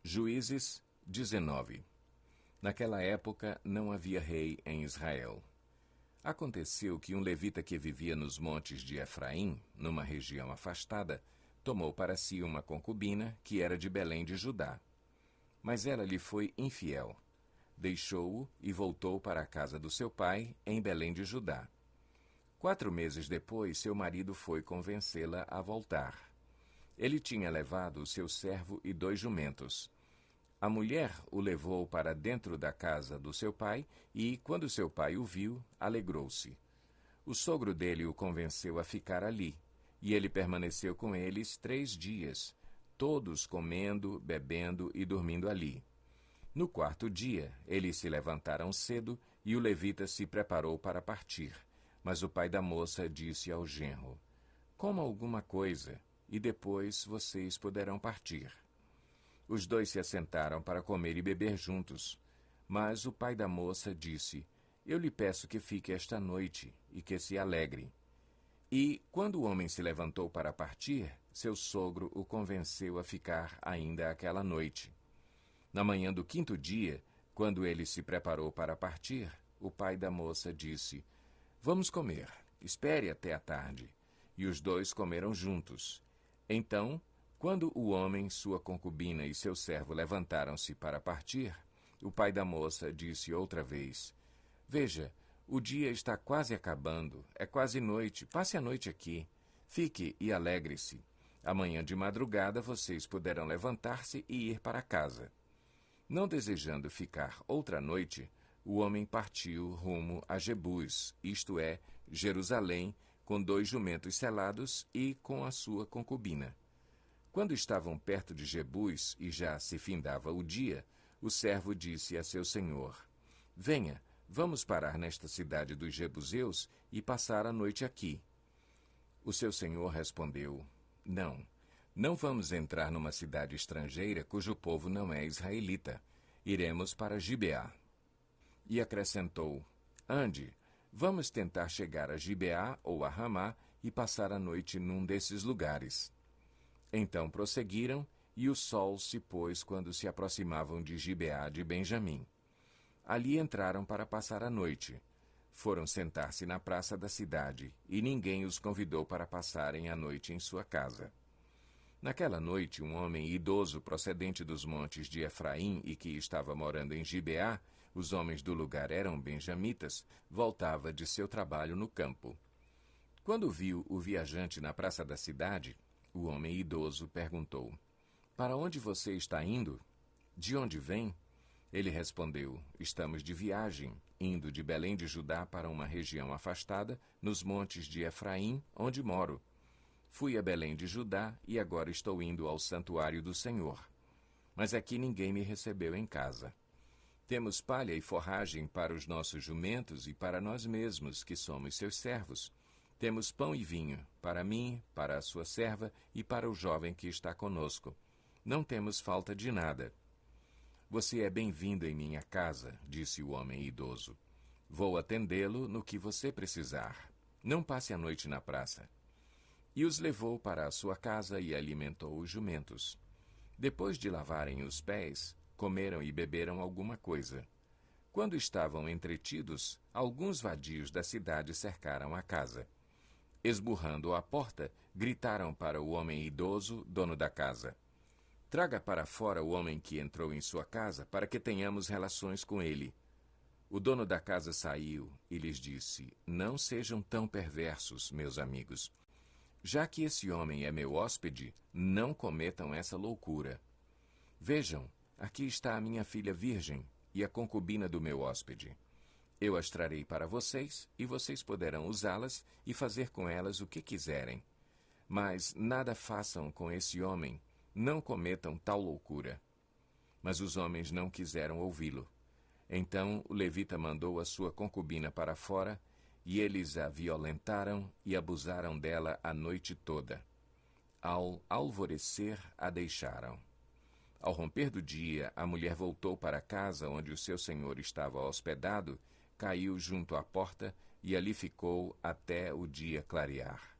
Juízes 19. Naquela época não havia rei em Israel. Aconteceu que um levita que vivia nos montes de Efraim, numa região afastada, tomou para si uma concubina que era de Belém de Judá. Mas ela lhe foi infiel. Deixou-o e voltou para a casa do seu pai, em Belém de Judá. 4 meses depois, seu marido foi convencê-la a voltar. Ele tinha levado o seu servo e 2 jumentos. A mulher o levou para dentro da casa do seu pai e, quando seu pai o viu, alegrou-se. O sogro dele o convenceu a ficar ali, e ele permaneceu com eles 3 dias, todos comendo, bebendo e dormindo ali. No 4º dia, eles se levantaram cedo e o levita se preparou para partir. Mas o pai da moça disse ao genro: "Coma alguma coisa, e depois vocês poderão partir." Os 2 se assentaram para comer e beber juntos. Mas o pai da moça disse: "Eu lhe peço que fique esta noite e que se alegre." E, quando o homem se levantou para partir, seu sogro o convenceu a ficar ainda aquela noite. Na manhã do 5º dia, quando ele se preparou para partir, o pai da moça disse: "Vamos comer, espere até a tarde." E os 2 comeram juntos. Então, quando o homem, sua concubina e seu servo levantaram-se para partir, o pai da moça disse outra vez: "Veja, o dia está quase acabando, é quase noite, passe a noite aqui. Fique e alegre-se. Amanhã de madrugada vocês poderão levantar-se e ir para casa." Não desejando ficar outra noite, o homem partiu rumo a Jebus, isto é, Jerusalém, com 2 jumentos selados e com a sua concubina. Quando estavam perto de Jebus e já se findava o dia, o servo disse a seu senhor: "Venha, vamos parar nesta cidade dos Jebuseus e passar a noite aqui." O seu senhor respondeu: Não vamos entrar numa cidade estrangeira cujo povo não é israelita. Iremos para Gibeá." E acrescentou: "Ande, vamos tentar chegar a Gibeá ou a Ramá e passar a noite num desses lugares." Então prosseguiram, e o sol se pôs quando se aproximavam de Gibeá de Benjamim. Ali entraram para passar a noite. Foram sentar-se na praça da cidade, e ninguém os convidou para passarem a noite em sua casa. Naquela noite, um homem idoso procedente dos montes de Efraim e que estava morando em Gibeá, os homens do lugar eram benjamitas, voltava de seu trabalho no campo. Quando viu o viajante na praça da cidade, o homem idoso perguntou: "Para onde você está indo? De onde vem?" Ele respondeu: "Estamos de viagem, indo de Belém de Judá para uma região afastada, nos montes de Efraim, onde moro. Fui a Belém de Judá e agora estou indo ao santuário do Senhor. Mas aqui ninguém me recebeu em casa. Temos palha e forragem para os nossos jumentos e para nós mesmos, que somos seus servos. Temos pão e vinho, para mim, para a sua serva e para o jovem que está conosco. Não temos falta de nada." "Você é bem-vindo em minha casa," disse o homem idoso. "Vou atendê-lo no que você precisar. Não passe a noite na praça." E os levou para a sua casa e alimentou os jumentos. Depois de lavarem os pés, comeram e beberam alguma coisa. Quando estavam entretidos, alguns vadios da cidade cercaram a casa. Esburrando a porta, gritaram para o homem idoso, dono da casa: "Traga para fora o homem que entrou em sua casa, para que tenhamos relações com ele." O dono da casa saiu e lhes disse: "Não sejam tão perversos, meus amigos. Já que esse homem é meu hóspede, não cometam essa loucura. Vejam, aqui está a minha filha virgem e a concubina do meu hóspede. Eu as trarei para vocês, e vocês poderão usá-las e fazer com elas o que quiserem. Mas nada façam com esse homem, não cometam tal loucura." Mas os homens não quiseram ouvi-lo. Então o levita mandou a sua concubina para fora, e eles a violentaram e abusaram dela a noite toda. Ao alvorecer, a deixaram. Ao romper do dia, a mulher voltou para a casa onde o seu senhor estava hospedado, caiu junto à porta e ali ficou até o dia clarear.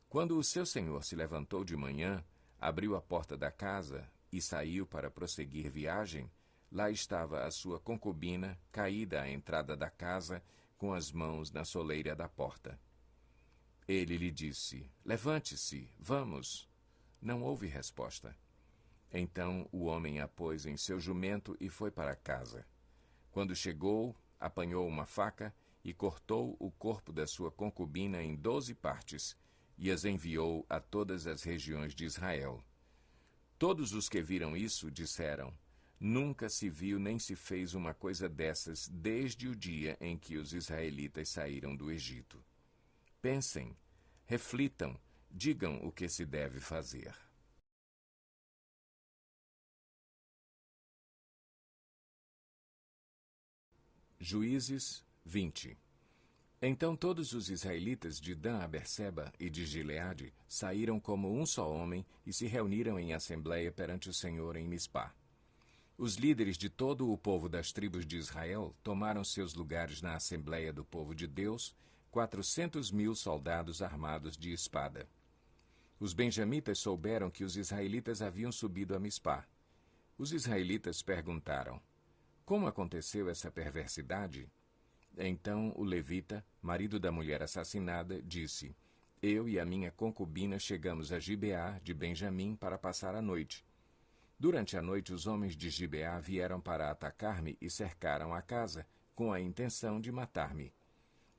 Quando o seu senhor se levantou de manhã, abriu a porta da casa, e saiu para prosseguir viagem, lá estava a sua concubina, caída à entrada da casa, com as mãos na soleira da porta. Ele lhe disse: Levante-se, vamos. Não houve resposta. Então o homem a pôs em seu jumento e foi para casa. Quando chegou, apanhou uma faca e cortou o corpo da sua concubina em 12 partes, e as enviou a todas as regiões de Israel. Todos os que viram isso disseram: Nunca se viu nem se fez uma coisa dessas desde o dia em que os israelitas saíram do Egito. Pensem, reflitam, digam o que se deve fazer. Juízes 20. Então todos os israelitas de Dan a Berseba e de Gileade saíram como um só homem e se reuniram em assembleia perante o Senhor em Mispá. Os líderes de todo o povo das tribos de Israel tomaram seus lugares na assembleia do povo de Deus, 400.000 soldados armados de espada. Os benjamitas souberam que os israelitas haviam subido a Mispá. Os israelitas perguntaram: Como aconteceu essa perversidade? Então o levita, marido da mulher assassinada, disse: Eu e a minha concubina chegamos a Gibeá de Benjamim para passar a noite. Durante a noite, os homens de Gibeá vieram para atacar-me e cercaram a casa, com a intenção de matar-me.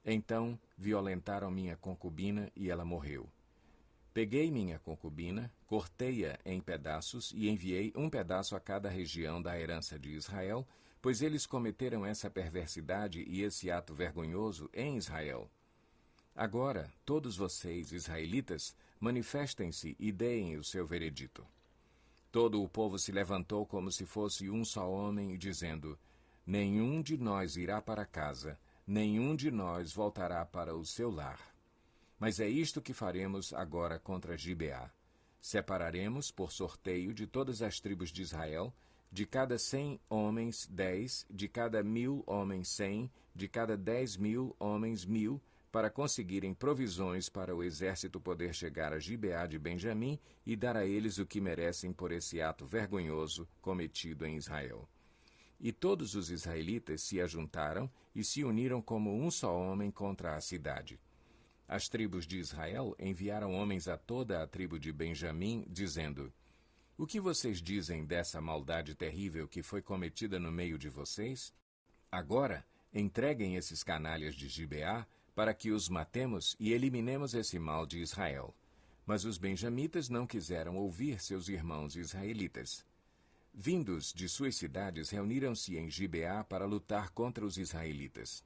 Então violentaram minha concubina e ela morreu. Peguei minha concubina, cortei-a em pedaços e enviei um pedaço a cada região da herança de Israel, pois eles cometeram essa perversidade e esse ato vergonhoso em Israel. Agora, todos vocês, israelitas, manifestem-se e deem o seu veredito. Todo o povo se levantou como se fosse um só homem, dizendo: Nenhum de nós irá para casa, nenhum de nós voltará para o seu lar. Mas é isto que faremos agora contra Gibeá. Separaremos, por sorteio, de todas as tribos de Israel, de cada 100 homens, 10, de cada 1.000 homens, 100, de cada 10.000 homens, 1.000, para conseguirem provisões para o exército poder chegar a Gibeá de Benjamim e dar a eles o que merecem por esse ato vergonhoso cometido em Israel. E todos os israelitas se ajuntaram e se uniram como um só homem contra a cidade. As tribos de Israel enviaram homens a toda a tribo de Benjamim, dizendo: O que vocês dizem dessa maldade terrível que foi cometida no meio de vocês? Agora, entreguem esses canalhas de Gibeá para que os matemos e eliminemos esse mal de Israel. Mas os benjamitas não quiseram ouvir seus irmãos israelitas. Vindos de suas cidades, reuniram-se em Gibeá para lutar contra os israelitas.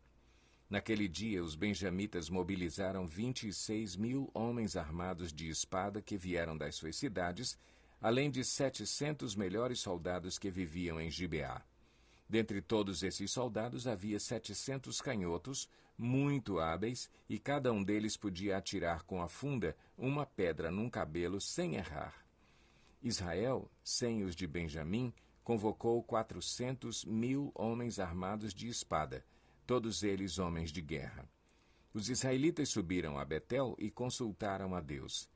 Naquele dia, os benjamitas mobilizaram 26.000 homens armados de espada que vieram das suas cidades, além de 700 melhores soldados que viviam em Gibeá. Dentre todos esses soldados havia 700 canhotos, muito hábeis, e cada um deles podia atirar com a funda uma pedra num cabelo sem errar. Israel, sem os de Benjamim, convocou 400.000 homens armados de espada, todos eles homens de guerra. Os israelitas subiram a Betel e consultaram a Deus.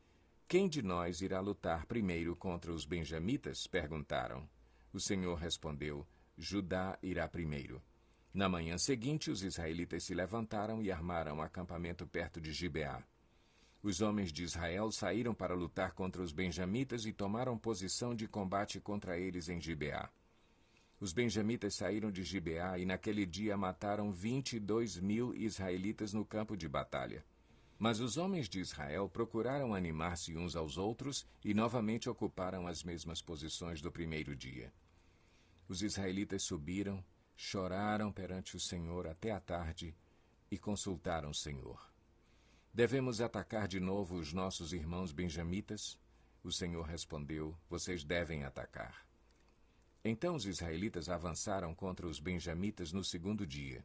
Quem de nós irá lutar primeiro contra os benjamitas? Perguntaram. O Senhor respondeu: Judá irá primeiro. Na manhã seguinte, os israelitas se levantaram e armaram acampamento perto de Gibeá. Os homens de Israel saíram para lutar contra os benjamitas e tomaram posição de combate contra eles em Gibeá. Os benjamitas saíram de Gibeá e naquele dia mataram 22.000 israelitas no campo de batalha. Mas os homens de Israel procuraram animar-se uns aos outros e novamente ocuparam as mesmas posições do primeiro dia. Os israelitas subiram, choraram perante o Senhor até a tarde e consultaram o Senhor. Devemos atacar de novo os nossos irmãos benjamitas? O Senhor respondeu: Vocês devem atacar. Então os israelitas avançaram contra os benjamitas no segundo dia.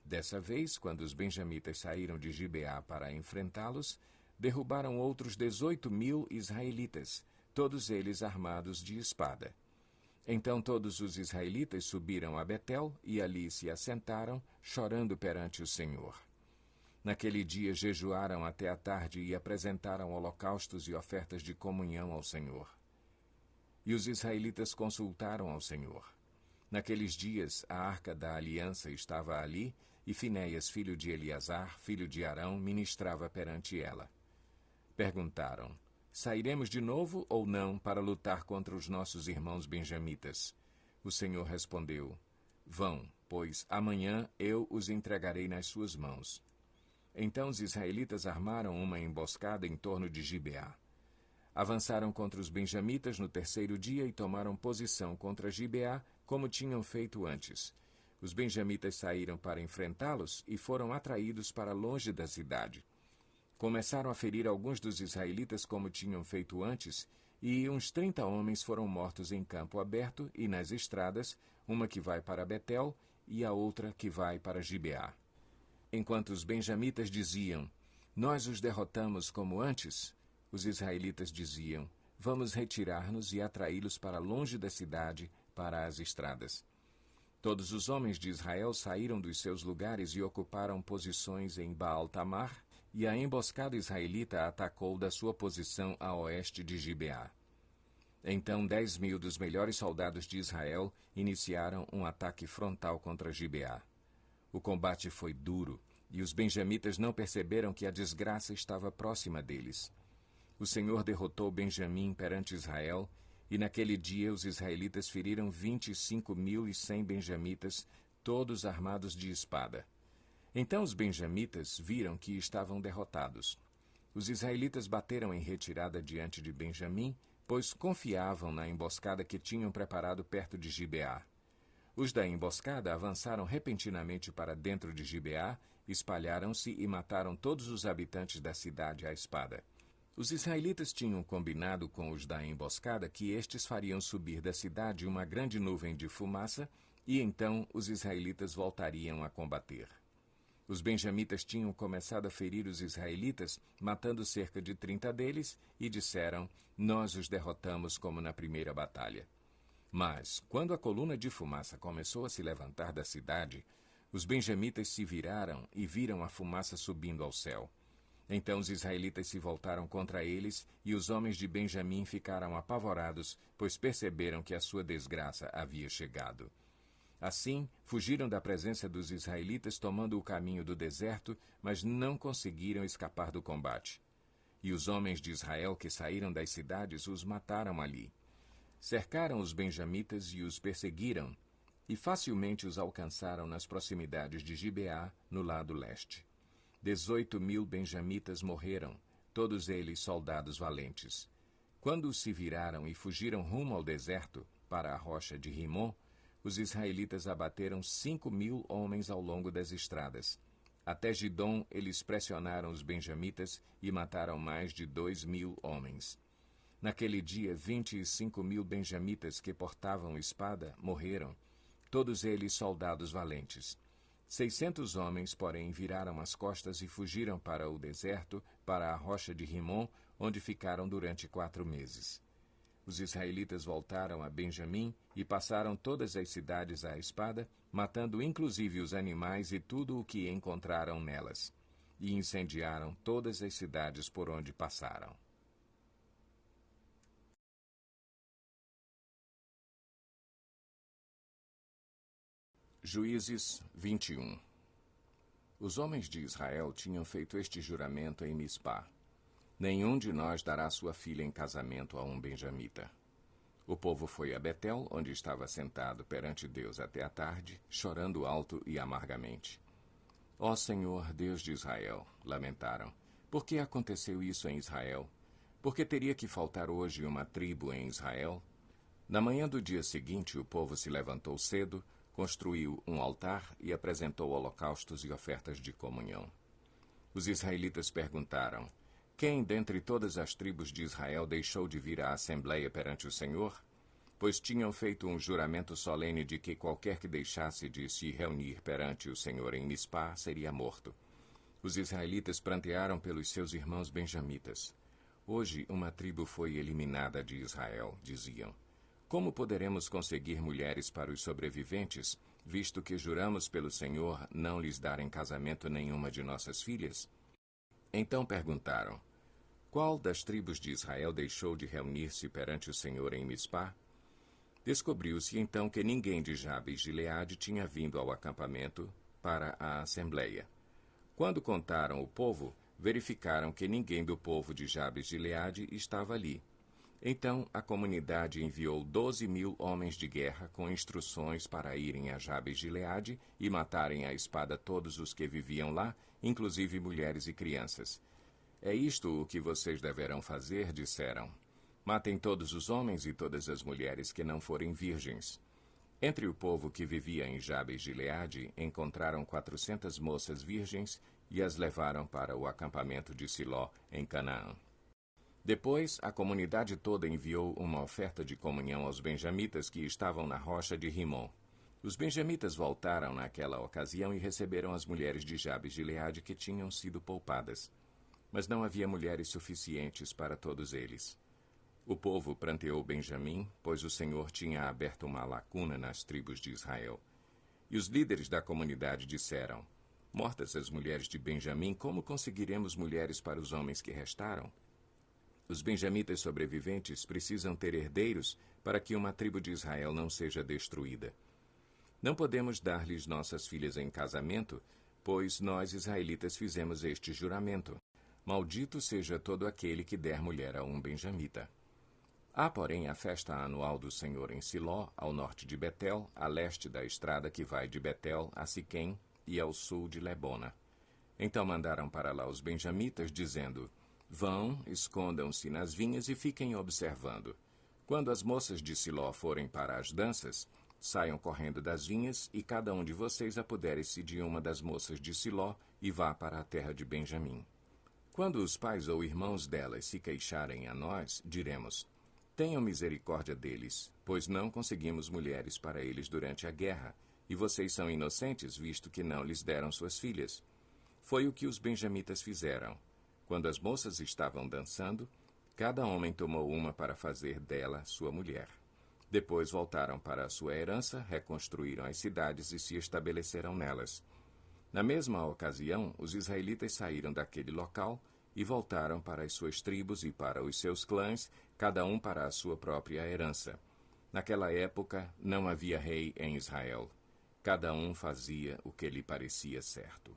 Dessa vez, quando os benjamitas saíram de Gibeá para enfrentá-los, derrubaram outros 18.000 israelitas, todos eles armados de espada. Então todos os israelitas subiram a Betel e ali se assentaram, chorando perante o Senhor. Naquele dia jejuaram até a tarde e apresentaram holocaustos e ofertas de comunhão ao Senhor. E os israelitas consultaram ao Senhor. Naqueles dias, a arca da aliança estava ali, e Finéias, filho de Eleazar, filho de Arão, ministrava perante ela. Perguntaram: Sairemos de novo ou não para lutar contra os nossos irmãos benjamitas? O Senhor respondeu: Vão, pois amanhã eu os entregarei nas suas mãos. Então os israelitas armaram uma emboscada em torno de Gibeá. Avançaram contra os benjamitas no terceiro dia e tomaram posição contra Gibeá, como tinham feito antes. Os benjamitas saíram para enfrentá-los e foram atraídos para longe da cidade. Começaram a ferir alguns dos israelitas como tinham feito antes, e uns 30 homens foram mortos em campo aberto e nas estradas, uma que vai para Betel e a outra que vai para Gibeá. Enquanto os benjamitas diziam: Nós os derrotamos como antes, os israelitas diziam: Vamos retirar-nos e atraí-los para longe da cidade, para as estradas. Todos os homens de Israel saíram dos seus lugares e ocuparam posições em Baal-Tamar, e a emboscada israelita atacou da sua posição a oeste de Gibeá. Então 10.000 dos melhores soldados de Israel iniciaram um ataque frontal contra Gibeá. O combate foi duro, e os benjamitas não perceberam que a desgraça estava próxima deles. O Senhor derrotou Benjamim perante Israel, e naquele dia os israelitas feriram 25.100 benjamitas, todos armados de espada. Então os benjamitas viram que estavam derrotados. Os israelitas bateram em retirada diante de Benjamim, pois confiavam na emboscada que tinham preparado perto de Gibeá. Os da emboscada avançaram repentinamente para dentro de Gibeá, espalharam-se e mataram todos os habitantes da cidade à espada. Os israelitas tinham combinado com os da emboscada que estes fariam subir da cidade uma grande nuvem de fumaça, e então os israelitas voltariam a combater. Os benjamitas tinham começado a ferir os israelitas, matando cerca de 30 deles, e disseram: Nós os derrotamos como na primeira batalha. Mas, quando a coluna de fumaça começou a se levantar da cidade, os benjamitas se viraram e viram a fumaça subindo ao céu. Então os israelitas se voltaram contra eles, e os homens de Benjamim ficaram apavorados, pois perceberam que a sua desgraça havia chegado. Assim, fugiram da presença dos israelitas, tomando o caminho do deserto, mas não conseguiram escapar do combate. E os homens de Israel que saíram das cidades os mataram ali. Cercaram os benjamitas e os perseguiram, e facilmente os alcançaram nas proximidades de Gibeá, no lado leste. 18.000 benjamitas morreram, todos eles soldados valentes. Quando se viraram e fugiram rumo ao deserto, para a rocha de Rimon, os israelitas abateram 5.000 homens ao longo das estradas. Até Gidom eles pressionaram os benjamitas e mataram mais de 2.000 homens. Naquele dia, 25.000 benjamitas que portavam espada morreram, todos eles soldados valentes. 600 homens, porém, viraram as costas e fugiram para o deserto, para a rocha de Rimon, onde ficaram durante 4 meses. Os israelitas voltaram a Benjamim e passaram todas as cidades à espada, matando inclusive os animais e tudo o que encontraram nelas, e incendiaram todas as cidades por onde passaram. Juízes 21. Os homens de Israel tinham feito este juramento em Mispá: Nenhum de nós dará sua filha em casamento a um benjamita. O povo foi a Betel, onde estava sentado perante Deus até a tarde, chorando alto e amargamente. Ó Senhor, Deus de Israel, lamentaram, por que aconteceu isso em Israel? Por que teria que faltar hoje uma tribo em Israel? Na manhã do dia seguinte, o povo se levantou cedo, construiu um altar e apresentou holocaustos e ofertas de comunhão. Os israelitas perguntaram: Quem dentre todas as tribos de Israel deixou de vir à assembleia perante o Senhor? Pois tinham feito um juramento solene de que qualquer que deixasse de se reunir perante o Senhor em Mispá seria morto. Os israelitas prantearam pelos seus irmãos benjamitas. Hoje uma tribo foi eliminada de Israel, diziam. Como poderemos conseguir mulheres para os sobreviventes, visto que juramos pelo Senhor não lhes dar em casamento nenhuma de nossas filhas? Então perguntaram: Qual das tribos de Israel deixou de reunir-se perante o Senhor em Mispá? Descobriu-se então que ninguém de Jabes de Gileade tinha vindo ao acampamento para a assembleia. Quando contaram o povo, verificaram que ninguém do povo de Jabes de Gileade estava ali. Então a comunidade enviou 12.000 homens de guerra com instruções para irem a Jabes de Gileade e matarem à espada todos os que viviam lá, inclusive mulheres e crianças. É isto o que vocês deverão fazer, disseram. Matem todos os homens e todas as mulheres que não forem virgens. Entre o povo que vivia em Jabes de Gileade, encontraram 400 moças virgens e as levaram para o acampamento de Siló, em Canaã. Depois, a comunidade toda enviou uma oferta de comunhão aos benjamitas que estavam na rocha de Rimon. Os benjamitas voltaram naquela ocasião e receberam as mulheres de Jabes de Gileade que tinham sido poupadas. Mas não havia mulheres suficientes para todos eles. O povo pranteou Benjamim, pois o Senhor tinha aberto uma lacuna nas tribos de Israel. E os líderes da comunidade disseram: Mortas as mulheres de Benjamim, como conseguiremos mulheres para os homens que restaram? Os benjamitas sobreviventes precisam ter herdeiros para que uma tribo de Israel não seja destruída. Não podemos dar-lhes nossas filhas em casamento, pois nós, israelitas, fizemos este juramento. Maldito seja todo aquele que der mulher a um benjamita. Há, porém, a festa anual do Senhor em Siló, ao norte de Betel, a leste da estrada que vai de Betel a Siquém e ao sul de Lebona. Então mandaram para lá os benjamitas, dizendo: Vão, escondam-se nas vinhas e fiquem observando. Quando as moças de Siló forem para as danças, saiam correndo das vinhas, e cada um de vocês apodere-se de uma das moças de Siló e vá para a terra de Benjamim. Quando os pais ou irmãos delas se queixarem a nós, diremos: Tenham misericórdia deles, pois não conseguimos mulheres para eles durante a guerra, e vocês são inocentes, visto que não lhes deram suas filhas. Foi o que os benjamitas fizeram. Quando as moças estavam dançando, cada homem tomou uma para fazer dela sua mulher. Depois voltaram para a sua herança, reconstruíram as cidades e se estabeleceram nelas. Na mesma ocasião, os israelitas saíram daquele local e voltaram para as suas tribos e para os seus clãs, cada um para a sua própria herança. Naquela época, não havia rei em Israel. Cada um fazia o que lhe parecia certo.